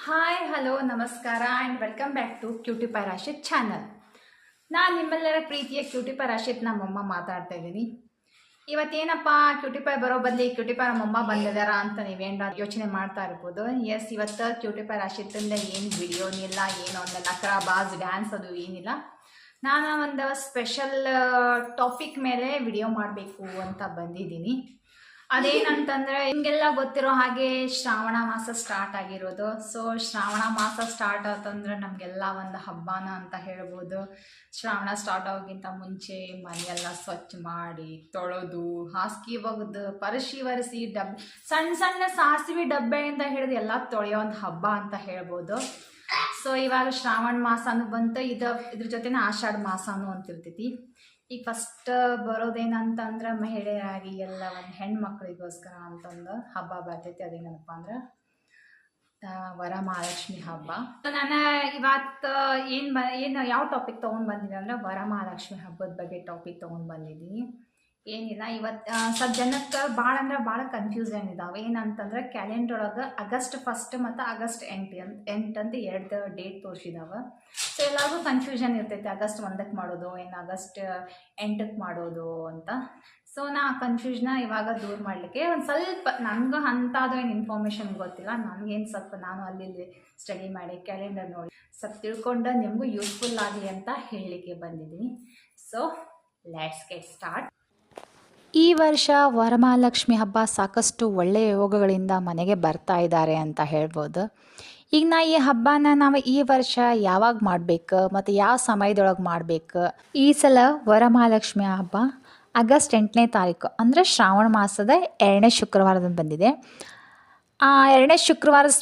Hi hello ನಮಸ್ಕಾರ and welcome back to cutie pie Rashith channel. ನಾನು ನಿಮ್ಮೆಲ್ಲರ ಪ್ರೀತಿಯ ಕ್ಯೂಟಿ ಪೈ ರಾಶಿತ್ ನಮ್ಮಮ್ಮ ಮಾತಾಡ್ತಾ ಇದ್ದೀನಿ. ಇವತ್ತೇನಪ್ಪ ಕ್ಯೂಟಿ ಪೈ ಬರೋ ಬದಲಿ ಕ್ಯೂಟಿ ಪೈ ನಮ್ಮಮ್ಮ ಬಂದಿದ್ದಾರ ಅಂತ ನೀವೇನು ಯೋಚನೆ ಮಾಡ್ತಾ ಇರ್ಬೋದು. ಎಸ್, ಇವತ್ತು ಕ್ಯೂಟಿ ಪೈ ರಾಶಿತಿಂದ ಏನು ವಿಡಿಯೋನಿಲ್ಲ, ಏನು ಒಂದು ನಕರ ಬಾಜ್ ಡ್ಯಾನ್ಸ್ ಅದು ಏನಿಲ್ಲ. ನಾನು ಒಂದು ಸ್ಪೆಷಲ್ ಟಾಪಿಕ್ ಮೇಲೆ ವಿಡಿಯೋ ಮಾಡಬೇಕು ಅಂತ ಬಂದಿದ್ದೀನಿ. ಅದೇನಂತಂದ್ರೆ ನಿಮಗೆಲ್ಲ ಗೊತ್ತಿರೋ ಹಾಗೆ ಶ್ರಾವಣ ಮಾಸ ಸ್ಟಾರ್ಟ್ ಆಗಿರೋದು. ಸೊ ಶ್ರಾವಣ ಮಾಸ ಸ್ಟಾರ್ಟ್ ಆತಂದ್ರೆ ನಮಗೆಲ್ಲ ಒಂದು ಹಬ್ಬನ ಅಂತ ಹೇಳ್ಬೋದು. ಶ್ರಾವಣ ಸ್ಟಾರ್ಟ್ ಆಗೋಕ್ಕಿಂತ ಮುಂಚೆ ಮನೆಯೆಲ್ಲ ಸ್ವಚ್ಛ ಮಾಡಿ ತೊಳೆದು ಹಾಸಿಗೆ ಒಗೆದು ಪರಶಿ ಒರೆಸಿ ಸಣ್ಣ ಸಣ್ಣ ಸಾಸಿವೆ ಡಬ್ಬೆಯಿಂದ ಹಿಡಿದು ಎಲ್ಲ ತೊಳೆಯೋ ಒಂದು ಹಬ್ಬ ಅಂತ ಹೇಳ್ಬೋದು. ಸೊ ಇವಾಗ ಶ್ರಾವಣ ಮಾಸನೂ ಬಂತು, ಇದ್ರ ಜೊತೆನೇ ಆಷಾಢ ಮಾಸನೂ ಅಂತಿರ್ತೈತಿ. ಈಗ ಫಸ್ಟ್ ಬರೋದೇನಂತಂದ್ರೆ ಮಹಿಳೆಯರಾಗಿ ಎಲ್ಲ ಒಂದು ಹೆಣ್ಮಕ್ಳಿಗೋಸ್ಕರ ಅಂತಂದು ಹಬ್ಬ ಬರ್ತೈತಿ. ಅದೇನಪ್ಪ ಅಂದ್ರೆ ವರಮಹಾಲಕ್ಷ್ಮಿ ಹಬ್ಬ. ನಾನು ಇವತ್ತು ಏನು ಯಾವ ಟಾಪಿಕ್ ತೊಗೊಂಡು ಬಂದಿದ್ದೀನಿ ಅಂದರೆ ವರಮಹಾಲಕ್ಷ್ಮಿ ಹಬ್ಬದ ಬಗ್ಗೆ ಟಾಪಿಕ್ ತೊಗೊಂಡು ಬಂದಿದ್ದೀನಿ. ಏನಿಲ್ಲ, ಇವತ್ತು ಸ್ವಲ್ಪ ಜನಕ್ಕೆ ಭಾಳ ಅಂದ್ರೆ ಭಾಳ ಕನ್ಫ್ಯೂಷನ್ ಇದ್ದಾವೆ. ಏನಂತಂದ್ರೆ ಕ್ಯಾಲೆಂಡರ್ ಒಳಗೆ ಆಗಸ್ಟ್ 1 ಮತ್ತು ಆಗಸ್ಟ್ 8 ಅಂತ ಎರಡು ಡೇಟ್ ತೋರಿಸಿದಾವೆ. ಸೊ ಎಲ್ಲರಿಗೂ ಕನ್ಫ್ಯೂಷನ್ ಇರ್ತೈತೆ, ಆಗಸ್ಟ್ 1ಕ್ಕೆ ಮಾಡೋದು ಏನು ಆಗಸ್ಟ್ 8ಕ್ಕೆ ಮಾಡೋದು ಅಂತ. ಸೊ ನಾ ಕನ್ಫ್ಯೂಷನ್ನ ಇವಾಗ ದೂರ ಮಾಡಲಿಕ್ಕೆ ಒಂದು ಸ್ವಲ್ಪ ನನಗೆ ಅಂಥದ್ದು ಏನು ಇನ್ಫಾರ್ಮೇಷನ್ ಗೊತ್ತಿಲ್ಲ. ನನಗೇನು ಸ್ವಲ್ಪ ನಾನು ಅಲ್ಲಿ ಸ್ಟಡಿ ಮಾಡಿ ಕ್ಯಾಲೆಂಡರ್ ನೋಡಿ ಸ್ವಲ್ಪ ತಿಳ್ಕೊಂಡು ನಿಮಗೂ ಯೂಸ್ಫುಲ್ ಆಗಲಿ ಅಂತ ಹೇಳಲಿಕ್ಕೆ ಬಂದಿದ್ದೀನಿ. So let's get start. ಈ ವರ್ಷ ವರಮಹಾಲಕ್ಷ್ಮಿ ಹಬ್ಬ ಸಾಕಷ್ಟು ಒಳ್ಳೆಯ ಯೋಗಗಳಿಂದ ಮನೆಗೆ ಬರ್ತಾ ಇದ್ದಾರೆ ಅಂತ ಹೇಳ್ಬೋದು. ಈಗ ಈ ಹಬ್ಬನ ನಾವು ಈ ವರ್ಷ ಯಾವಾಗ ಮಾಡಬೇಕು ಮತ್ತು ಯಾವ ಸಮಯದೊಳಗೆ ಮಾಡಬೇಕು. ಈ ಸಲ ವರಮಹಾಲಕ್ಷ್ಮಿ ಹಬ್ಬ ಆಗಸ್ಟ್ 8ನೇ ತಾರೀಕು ಅಂದರೆ ಶ್ರಾವಣ ಮಾಸದ 2ನೇ ಶುಕ್ರವಾರದಂದು ಬಂದಿದೆ. ಆ 2ನೇ ಶುಕ್ರವಾರದ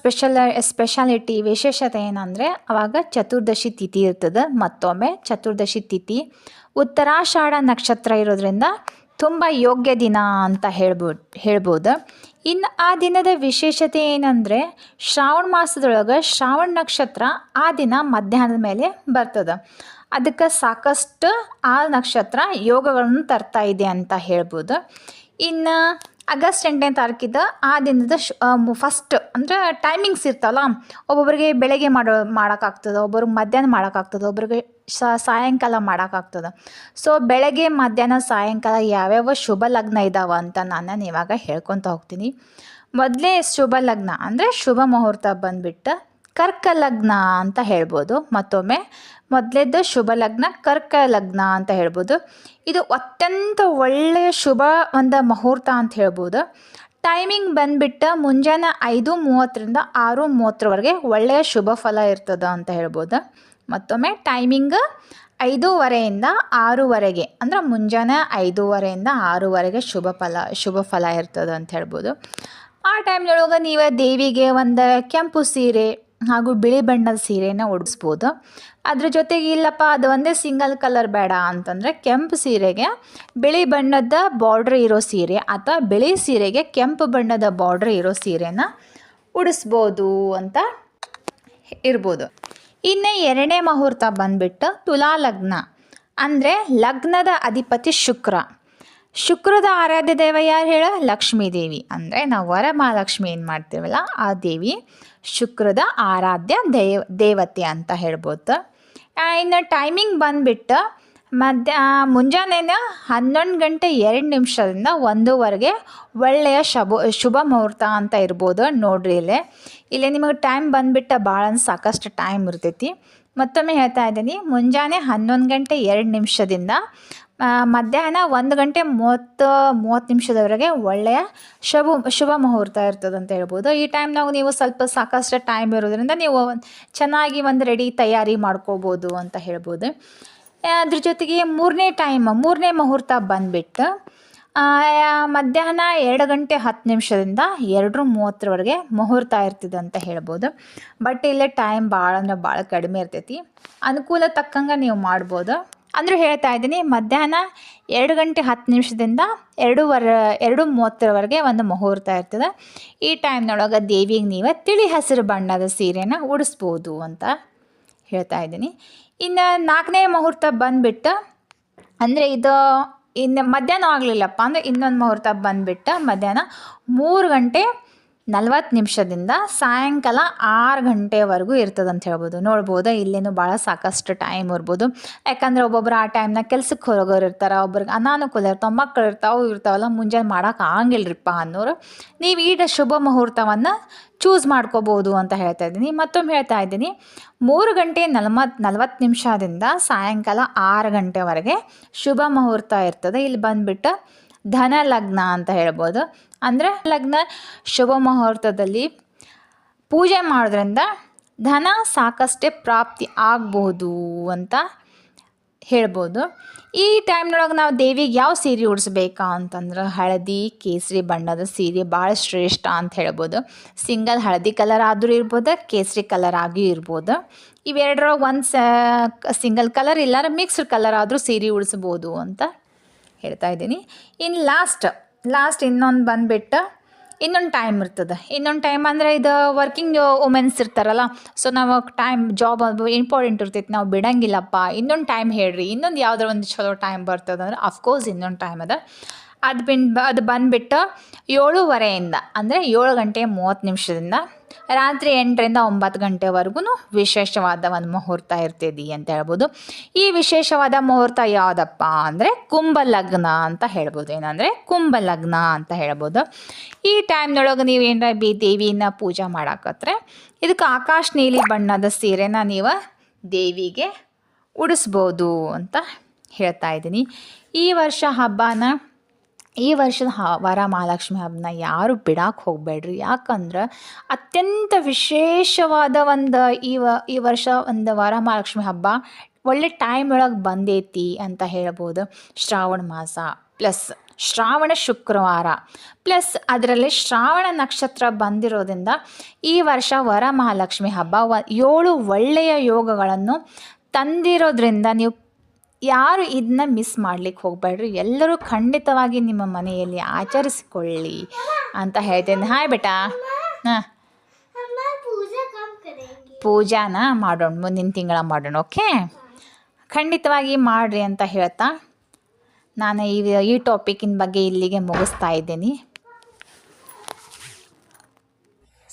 ಸ್ಪೆಷಾಲಿಟಿ ವಿಶೇಷತೆ ಏನಂದರೆ ಅವಾಗ ಚತುರ್ದಶಿ ತಿಥಿ ಇರ್ತದೆ. ಮತ್ತೊಮ್ಮೆ ಚತುರ್ದಶಿ ತಿಥಿ ಉತ್ತರಾಷಾಢ ನಕ್ಷತ್ರ ಇರೋದ್ರಿಂದ ತುಂಬ ಯೋಗ್ಯ ದಿನ ಅಂತ ಹೇಳ್ಬೋದು. ಇನ್ನು ಆ ದಿನದ ವಿಶೇಷತೆ ಏನಂದರೆ ಶ್ರಾವಣ ಮಾಸದೊಳಗೆ ಶ್ರಾವಣ ನಕ್ಷತ್ರ ಆ ದಿನ ಮಧ್ಯಾಹ್ನದ ಮೇಲೆ ಬರ್ತದೆ. ಅದಕ್ಕೆ ಸಾಕಷ್ಟು ಆ ನಕ್ಷತ್ರ ಯೋಗಗಳನ್ನು ತರ್ತಾ ಇದೆ ಅಂತ ಹೇಳ್ಬೋದು. ಇನ್ನು ಆಗಸ್ಟ್ 8ನೇ ತಾರೀಕಿದ ಆ ದಿನದ ಫಸ್ಟ್ ಅಂದರೆ ಟೈಮಿಂಗ್ಸ್ ಇರ್ತಾವಲ್ಲ, ಒಬ್ಬೊಬ್ಬರಿಗೆ ಬೆಳಗ್ಗೆ ಮಾಡೋಕ್ಕಾಗ್ತದೆ, ಒಬ್ಬರಿಗೆ ಮಧ್ಯಾಹ್ನ ಮಾಡೋಕ್ಕಾಗ್ತದೆ, ಒಬ್ಬರಿಗೆ ಸಾಯಂಕಾಲ ಮಾಡೋಕ್ಕಾಗ್ತದೆ. ಸೊ ಬೆಳಗ್ಗೆ ಮಧ್ಯಾಹ್ನ ಸಾಯಂಕಾಲ ಯಾವ್ಯಾವ ಶುಭ ಲಗ್ನ ಇದ್ದಾವೆ ಅಂತ ನಾನು ಇವಾಗ ಹೇಳ್ಕೊತ ಹೋಗ್ತೀನಿ. ಮೊದಲೇ ಶುಭ ಲಗ್ನ ಅಂದರೆ ಶುಭ ಮುಹೂರ್ತ ಬಂದುಬಿಟ್ಟು ಕರ್ಕ ಲಗ್ನ ಅಂತ ಹೇಳ್ಬೋದು. ಮತ್ತೊಮ್ಮೆ ಮೊದಲೇದ್ದು ಶುಭ ಲಗ್ನ ಕರ್ಕ ಲಗ್ನ ಅಂತ ಹೇಳ್ಬೋದು. ಇದು ಅತ್ಯಂತ ಒಳ್ಳೆಯ ಶುಭ ಒಂದು ಮುಹೂರ್ತ ಅಂತ ಹೇಳ್ಬೋದು. ಟೈಮಿಂಗ್ ಬಂದುಬಿಟ್ಟು ಮುಂಜಾನೆ 5:30ರಿಂದ 6:30ವರೆಗೆ ಒಳ್ಳೆಯ ಶುಭ ಫಲ ಇರ್ತದೆ ಅಂತ ಹೇಳ್ಬೋದು. ಮತ್ತೊಮ್ಮೆ ಟೈಮಿಂಗ್ 5:30ಯಿಂದ 6:00ವರೆಗೆ ಅಂದರೆ ಮುಂಜಾನೆ 5:30ರಿಂದ 6:00ವರೆಗೆ ಶುಭ ಫಲ ಇರ್ತದೆ ಅಂತ ಹೇಳ್ಬೋದು. ಆ ಟೈಮ್ನೊಳಗೆ ನೀವು ದೇವಿಗೆ ಒಂದು ಕೆಂಪು ಸೀರೆ ಹಾಗೂ ಬಿಳಿ ಬಣ್ಣದ ಸೀರೆನ ಉಡಿಸ್ಬೋದು. ಅದ್ರ ಜೊತೆಗೆ ಇಲ್ಲಪ್ಪ ಅದು ಒಂದೇ ಸಿಂಗಲ್ ಕಲರ್ ಬೇಡ ಅಂತಂದರೆ ಕೆಂಪು ಸೀರೆಗೆ ಬಿಳಿ ಬಣ್ಣದ ಬಾರ್ಡ್ರ್ ಇರೋ ಸೀರೆ ಅಥವಾ ಬಿಳಿ ಸೀರೆಗೆ ಕೆಂಪು ಬಣ್ಣದ ಬಾರ್ಡ್ರ್ ಇರೋ ಸೀರೆನ ಉಡಿಸ್ಬೋದು ಅಂತ ಇರ್ಬೋದು. ಇನ್ನು 2ನೇ ಮುಹೂರ್ತ ಬಂದುಬಿಟ್ಟು ತುಲಾ ಲಗ್ನ ಅಂದರೆ ಲಗ್ನದ ಅಧಿಪತಿ ಶುಕ್ರದ ಆರಾಧ್ಯ ದೇವ ಯಾರು ಹೇಳ ಲಕ್ಷ್ಮೀ ದೇವಿ. ಅಂದರೆ ನಾವು ವರಮಹಾಲಕ್ಷ್ಮಿ ಏನು ಮಾಡ್ತೀವಲ್ಲ ಆ ದೇವಿ ಶುಕ್ರದ ಆರಾಧ್ಯ ದೇವತೆ ಅಂತ ಹೇಳ್ಬೋದು. ಇನ್ನು ಟೈಮಿಂಗ್ ಬಂದುಬಿಟ್ಟು ಮುಂಜಾನೆ 11:02 1:00ವರೆಗೆ ಒಳ್ಳೆಯ ಶುಭ ಮುಹೂರ್ತ ಅಂತ ಇರ್ಬೋದು. ನೋಡ್ರಿ ಇಲ್ಲೇ ನಿಮಗೆ ಟೈಮ್ ಬಂದುಬಿಟ್ಟು ಭಾಳ ಸಾಕಷ್ಟು ಟೈಮ್ ಇರ್ತೈತಿ. ಮತ್ತೊಮ್ಮೆ ಹೇಳ್ತಾ ಇದ್ದೀನಿ, ಮುಂಜಾನೆ 11:02 ಮಧ್ಯಾಹ್ನ 1:30 ಒಳ್ಳೆಯ ಶುಭ ಮುಹೂರ್ತ ಇರ್ತದೆ ಅಂತ ಹೇಳ್ಬೋದು. ಈ ಟೈಮ್ನಾಗ ನೀವು ಸ್ವಲ್ಪ ಸಾಕಷ್ಟು ಟೈಮ್ ಇರೋದ್ರಿಂದ ನೀವು ಚೆನ್ನಾಗಿ ಒಂದು ತಯಾರಿ ಮಾಡ್ಕೋಬೋದು ಅಂತ ಹೇಳ್ಬೋದು. ಅದ್ರ ಜೊತೆಗೆ ಮೂರನೇ ಮುಹೂರ್ತ ಬಂದುಬಿಟ್ಟು ಮಧ್ಯಾಹ್ನ 2:10 2:30ವರೆಗೆ ಮುಹೂರ್ತ ಇರ್ತದೆ ಅಂತ ಹೇಳ್ಬೋದು. ಬಟ್ ಇಲ್ಲೇ ಟೈಮ್ ಭಾಳ ಅಂದ್ರೆ ಭಾಳ ಕಡಿಮೆ ಇರ್ತೈತಿ. ಅನುಕೂಲ ತಕ್ಕಂಗೆ ನೀವು ಮಾಡ್ಬೋದು. ಅಂದರೂ ಹೇಳ್ತಾ ಇದ್ದೀನಿ, ಮಧ್ಯಾಹ್ನ 2:10 2:30ವರೆಗೆ ಒಂದು ಮುಹೂರ್ತ ಇರ್ತದೆ. ಈ ಟೈಮ್ನೊಳಗೆ ದೇವಿಗೆ ನೀವು ತಿಳಿ ಹಸಿರು ಬಣ್ಣದ ಸೀರೆನ ಉಡಿಸ್ಬೋದು ಅಂತ ಹೇಳ್ತಾ ಇದ್ದೀನಿ. ಇನ್ನು 4ನೇ ಮುಹೂರ್ತ ಬಂದುಬಿಟ್ಟು ಅಂದರೆ ಇದು ಇನ್ನು ಮಧ್ಯಾಹ್ನ ಆಗಲಿಲ್ಲಪ್ಪ ಅಂದರೆ ಇನ್ನೊಂದು ಮುಹೂರ್ತ ಬಂದುಬಿಟ್ಟು ಮಧ್ಯಾಹ್ನ 3:10 40 ನಿಮಿಷದಿಂದ ಸಾಯಂಕಾಲ 6 ಗಂಟೆವರೆಗೂ ಇರ್ತದೆ ಅಂತ ಹೇಳ್ಬೋದು. ನೋಡ್ಬೋದು ಇಲ್ಲೇನು ಭಾಳ ಸಾಕಷ್ಟು ಟೈಮ್ ಇರ್ಬೋದು. ಯಾಕಂದ್ರೆ ಒಬ್ಬೊಬ್ರು ಆ ಟೈಮ್ನಾಗ ಕೆಲ್ಸಕ್ಕೆ ಹೋಗೋರು ಇರ್ತಾರೆ, ಒಬ್ರಿಗೆ ಅನಾನುಕೂಲ ಇರ್ತಾವೆ, ಮಕ್ಳು ಇರ್ತಾವಲ್ಲ ಮುಂಜಾನೆ ಮಾಡೋಕೆ ಆಗಂಗಿಲ್ರಿಪ್ಪ ಅನ್ನೋರು ನೀವು ಈ ಶುಭ ಮುಹೂರ್ತವನ್ನು ಚೂಸ್ ಮಾಡ್ಕೋಬೋದು ಅಂತ ಹೇಳ್ತಾ ಇದ್ದೀನಿ. ಮತ್ತೊಮ್ಮೆ ಹೇಳ್ತಾ ಇದ್ದೀನಿ, 3 ಗಂಟೆ 40 ನಿಮಿಷದಿಂದ ಸಾಯಂಕಾಲ 6 ಗಂಟೆವರೆಗೆ ಶುಭ ಮುಹೂರ್ತ ಇರ್ತದೆ. ಇಲ್ಲಿ ಬಂದುಬಿಟ್ಟು ಧನ ಲಗ್ನ ಅಂತ ಹೇಳ್ಬೋದು. ಅಂದರೆ ಲಗ್ನ ಶುಭ ಮುಹೂರ್ತದಲ್ಲಿ ಪೂಜೆ ಮಾಡೋದ್ರಿಂದ ಧನ ಸಾಕಷ್ಟೇ ಪ್ರಾಪ್ತಿ ಆಗ್ಬೋದು ಅಂತ ಹೇಳ್ಬೋದು. ಈ ಟೈಮ್ನೊಳಗೆ ನಾವು ದೇವಿಗೆ ಯಾವ ಸೀರೆ ಉಡಿಸ್ಬೇಕಾ ಅಂತಂದ್ರೆ ಹಳದಿ ಕೇಸರಿ ಬಣ್ಣದ ಸೀರೆ ಭಾಳ ಶ್ರೇಷ್ಠ ಅಂತ ಹೇಳ್ಬೋದು. ಸಿಂಗಲ್ ಹಳದಿ ಕಲರ್ ಆದರೂ ಇರ್ಬೋದು, ಕೇಸರಿ ಕಲರ್ ಆಗಿಯೂ ಇರ್ಬೋದು. ಇವೆರಡರೊಳಗೆ ಒಂದು ಸಿಂಗಲ್ ಕಲರ್ ಇಲ್ಲಾರ ಮಿಕ್ಸ್ಡ್ ಕಲರ್ ಆದರೂ ಸೀರೆ ಉಡಿಸ್ಬೋದು ಅಂತ ಹೇಳ್ತಾ ಇದ್ದೀನಿ. ಇನ್ನು ಲಾಸ್ಟ್ ಇನ್ನೊಂದು ಬಂದುಬಿಟ್ಟು ಇನ್ನೊಂದು ಟೈಮ್ ಇರ್ತದೆ. ಇನ್ನೊಂದು ಟೈಮ್ ಅಂದರೆ ಇದು ವರ್ಕಿಂಗ್ ವುಮೆನ್ಸ್ ಇರ್ತಾರಲ್ಲ, ಸೊ ನಾವು ಜಾಬ್ ಅದು ಇಂಪಾರ್ಟೆಂಟ್ ಇರ್ತೈತಿ, ನಾವು ಬಿಡಂಗಿಲ್ಲಪ್ಪ, ಇನ್ನೊಂದು ಟೈಮ್ ಹೇಳ್ರಿ, ಇನ್ನೊಂದು ಯಾವುದೋ ಒಂದು ಚಲೋ ಟೈಮ್ ಬರ್ತದೆ ಅಂದ್ರೆ ಅಫ್ಕೋರ್ಸ್ ಇನ್ನೊಂದು ಟೈಮ್ ಅದ. ಅದು ಬಂದುಬಿಟ್ಟು 7:30 ಅಂದರೆ 7 ಗಂಟೆ 30 ನಿಮಿಷದಿಂದ ರಾತ್ರಿ 8ರಿಂದ 9 ಗಂಟೆವರೆಗೂ ವಿಶೇಷವಾದ ಒಂದು ಮುಹೂರ್ತ ಇರ್ತದೆ ಅಂತ ಹೇಳ್ಬೋದು. ಈ ವಿಶೇಷವಾದ ಮುಹೂರ್ತ ಯಾವುದಪ್ಪ ಅಂದರೆ ಕುಂಭಲಗ್ನ ಅಂತ ಹೇಳ್ಬೋದು. ಏನಂದರೆ ಕುಂಭಲಗ್ನ ಅಂತ ಹೇಳ್ಬೋದು. ಈ ಟೈಮ್ನೊಳಗೆ ನೀವು ಏನಾರ ದೇವಿನ ಪೂಜೆ ಮಾಡಾಕತ್ರೆ ಇದಕ್ಕೆ ಆಕಾಶ ನೀಲಿ ಬಣ್ಣದ ಸೀರೆನ ನೀವು ದೇವಿಗೆ ಉಡಿಸ್ಬೋದು ಅಂತ ಹೇಳ್ತಾ ಇದ್ದೀನಿ. ಈ ವರ್ಷದ ವರಮಹಾಲಕ್ಷ್ಮಿ ಹಬ್ಬನ ಯಾರು ಬಿಡಕ್ಕೆ ಹೋಗಬೇಡ್ರಿ. ಯಾಕಂದ್ರೆ ಅತ್ಯಂತ ವಿಶೇಷವಾದ ಒಂದು ಈ ವರ್ಷ ಒಂದು ವರಮಹಾಲಕ್ಷ್ಮಿ ಹಬ್ಬ ಒಳ್ಳೆ ಟೈಮ್ ಒಳಗೆ ಬಂದೈತಿ ಅಂತ ಹೇಳ್ಬೋದು. ಶ್ರಾವಣ ಮಾಸ ಪ್ಲಸ್ ಶ್ರಾವಣ ಶುಕ್ರವಾರ ಪ್ಲಸ್ ಅದರಲ್ಲಿ ಶ್ರಾವಣ ನಕ್ಷತ್ರ ಬಂದಿರೋದ್ರಿಂದ ಈ ವರ್ಷ ವರಮಹಾಲಕ್ಷ್ಮಿ ಹಬ್ಬ 7 ಒಳ್ಳೆಯ ಯೋಗಗಳನ್ನು ತಂದಿರೋದ್ರಿಂದ ನೀವು ಯಾರು ಇದನ್ನ ಮಿಸ್ ಮಾಡ್ಲಿಕ್ಕೆ ಹೋಗಬೇಡ್ರಿ. ಎಲ್ಲರೂ ಖಂಡಿತವಾಗಿ ನಿಮ್ಮ ಮನೆಯಲ್ಲಿ ಆಚರಿಸಿಕೊಳ್ಳಿ ಅಂತ ಹೇಳ್ತೇನೆ. ಹಾಯ್ ಬೇಟಾ. ಹಾಂ, ಪೂಜಾನ ಮಾಡೋಣ, ಮುಂದಿನ ತಿಂಗಳ ಮಾಡೋಣ. ಓಕೆ, ಖಂಡಿತವಾಗಿ ಮಾಡಿರಿ ಅಂತ ಹೇಳ್ತಾ ನಾನು ಈ ಟಾಪಿಕ್ಕಿನ ಬಗ್ಗೆ ಇಲ್ಲಿಗೆ ಮುಗಿಸ್ತಾ ಇದ್ದೀನಿ.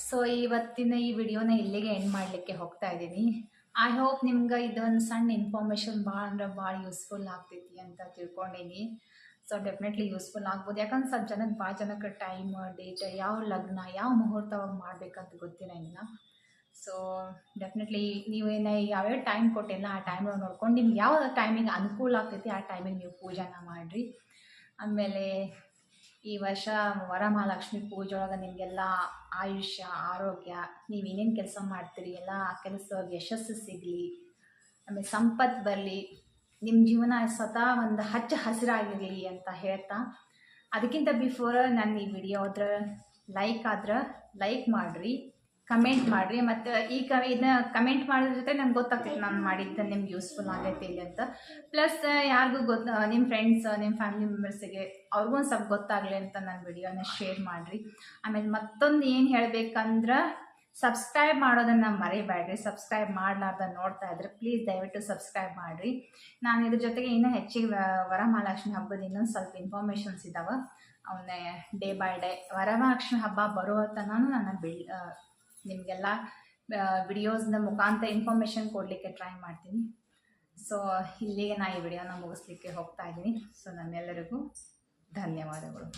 ಸೊ ಇವತ್ತಿನ ಈ ವಿಡಿಯೋನ ಇಲ್ಲಿಗೆ ಎಂಡ್ ಮಾಡಲಿಕ್ಕೆ ಹೋಗ್ತಾ ಇದ್ದೀನಿ. ಐ ಹೋಪ್ ನಿಮ್ಗೆ ಇದೊಂದು ಸಣ್ಣ ಇನ್ಫಾರ್ಮೇಷನ್ ಭಾಳ ಅಂದ್ರೆ ಭಾಳ ಯೂಸ್ಫುಲ್ ಆಗ್ತೈತಿ ಅಂತ ತಿಳ್ಕೊಂಡೀನಿ. ಸೊ ಡೆಫಿನೆಟ್ಲಿ ಯೂಸ್ಫುಲ್ ಆಗ್ಬೋದು. ಯಾಕಂದ್ರೆ ಸ್ವಲ್ಪ ಜನಕ್ಕೆ ಭಾಳ ಜನಕ್ಕೆ ಟೈಮ್ ಡೇಟ್ ಯಾವ ಲಗ್ನ ಯಾವ ಮುಹೂರ್ತವಾಗಿ ಮಾಡಬೇಕಂತ ಗೊತ್ತಿರಂಗಿಲ್ಲ. ಸೊ ಡೆಫಿನೆಟ್ಲಿ ನೀವೇನು ಯಾವ್ಯಾವ ಟೈಮ್ ಕೊಟ್ಟಿಲ್ಲ ಆ ಟೈಮ್ನಾಗ ನೋಡ್ಕೊಂಡು ನಿಮ್ಗೆ ಯಾವ ಟೈಮಿಗೆ ಅನುಕೂಲ ಆಗ್ತೈತಿ ಆ ಟೈಮಿಗೆ ನೀವು ಪೂಜೆನ ಮಾಡಿರಿ. ಆಮೇಲೆ ಈ ವರ್ಷ ವರಮಹಾಲಕ್ಷ್ಮಿ ಪೂಜೆ ಒಳಗೆ ನಿಮಗೆಲ್ಲ ಆಯುಷ್ಯ ಆರೋಗ್ಯ ನೀವು ಏನೇನು ಕೆಲಸ ಮಾಡ್ತೀರಿ ಎಲ್ಲ ಆ ಕೆಲಸ ಯಶಸ್ಸು ಸಿಗಲಿ, ಆಮೇಲೆ ಸಂಪತ್ತು ಬರಲಿ, ನಿಮ್ಮ ಜೀವನ ಸ್ವತಃ ಒಂದು ಹಚ್ಚ ಹಸಿರಾಗಿರಲಿ ಅಂತ ಹೇಳ್ತಾ, ಅದಕ್ಕಿಂತ ಬಿಫೋರ್ ನಾನು ಈ ವಿಡಿಯೋ ಅದ್ರ ಲೈಕ್ ಮಾಡಿರಿ, ಕಮೆಂಟ್ ಮಾಡಿರಿ. ಮತ್ತು ಇದನ್ನ ಕಮೆಂಟ್ ಮಾಡೋದ್ರ ಜೊತೆ ನಂಗೆ ಗೊತ್ತಾಗ್ತೈತೆ ನಾನು ಮಾಡಿದ್ದು ನಿಮ್ಗೆ ಯೂಸ್ಫುಲ್ ಆಗೈತೆ ಇಲ್ಲ ಅಂತ. ಪ್ಲಸ್ ಯಾರಿಗೂ ನಿಮ್ಮ ಫ್ರೆಂಡ್ಸ್ ನಿಮ್ಮ ಫ್ಯಾಮಿಲಿ ಮೆಂಬರ್ಸಿಗೆ ಅವ್ರಿಗೂ ಒಂದು ಸ್ವಲ್ಪ ಗೊತ್ತಾಗಲಿ ಅಂತ ನನ್ನ ವಿಡಿಯೋನ ಶೇರ್ ಮಾಡಿರಿ. ಆಮೇಲೆ ಮತ್ತೊಂದು ಏನು ಹೇಳಬೇಕಂದ್ರೆ ಸಬ್ಸ್ಕ್ರೈಬ್ ಮಾಡೋದನ್ನು ಮರಿಬೇಡ್ರಿ. ಸಬ್ಸ್ಕ್ರೈಬ್ ಮಾಡಲಾರ್ದ ನೋಡ್ತಾ ಇದ್ರೆ ಪ್ಲೀಸ್ ದಯವಿಟ್ಟು ಸಬ್ಸ್ಕ್ರೈಬ್ ಮಾಡಿರಿ. ನಾನು ಇದ್ರ ಜೊತೆಗೆ ಇನ್ನೂ ಹೆಚ್ಚಿಗೆ ವರಮಹಾಲಕ್ಷ್ಮಿ ಹಬ್ಬದ ಇನ್ನೊಂದು ಸ್ವಲ್ಪ ಇನ್ಫಾರ್ಮೇಷನ್ಸ್ ಇದ್ದಾವೆ, ಅವನ್ನೇ ಡೇ ಬೈ ಡೇ ವರಮಹಾಲಕ್ಷ್ಮಿ ಹಬ್ಬ ಬರುವ ತನಕ ನಾನು ನಿಮಗೆಲ್ಲ ವಿಡಿಯೋಸ್ನ ಮುಖಾಂತರ ಇನ್ಫಾರ್ಮೇಷನ್ ಕೊಡಲಿಕ್ಕೆ ಟ್ರೈ ಮಾಡ್ತೀನಿ. ಸೊ ಇಲ್ಲಿಗೆ ನಾನು ಈ ವಿಡಿಯೋನ ಮುಗಿಸ್ಲಿಕ್ಕೆ ಹೋಗ್ತಾ ಇದ್ದೀನಿ. ಸೊ ನಮ್ಮೆಲ್ಲರಿಗೂ ಧನ್ಯವಾದಗಳು.